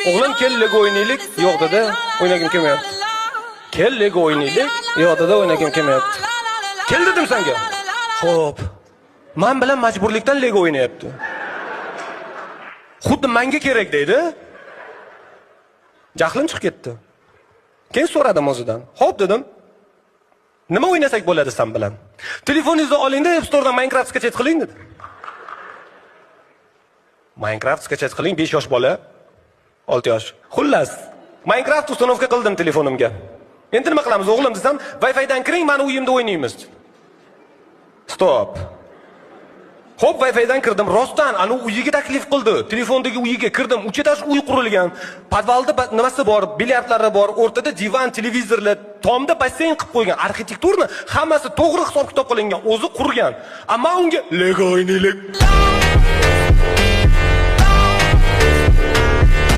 O'g'lim kel Lego o'ynaylik. Yo'q dedi, o'ynagim kelmayapti. Kel Lego o'ynaylik. Yo'q dedi, o'ynagim kelmayapti. Kel dedim senga. Xo'p. Men bilan majburlikdan Lego o'ynayapti. Xuddi menga kerak deydi. Jahlim chiqib ketdi. Keyin so'radim o'zidan. Xo'p dedim. Nima o'ynasak bo'ladi sen bilan? Telefoningizni oling-da, App Store'dan Minecraft sketch qiling dedi. Minecraft sketch qiling, 5 yosh bola, 6 yosh. Xullas, Minecraft ustanovka qildim telefonimga. Endi nima qilamiz o'g'lim desam, Wi-Fi dan kiring, meni uyimda o'ynaymiz. Stop. Xo'p, Wi-Fi dan kirdim. Rostdan ana uyiga taklif qildi. Telefondagi uyiga kirdim. Uch etash uy qurilgan. Podvalda nimasi bor? Bilyardlari bor. O'rtada divan, televizorlar, tomda basseyn qilib qo'ygan. Arxitekturni hammasi to'g'ri hisob-kitob qilingan. O'zi qurgan. Ammo unga Lego o'ynaylik.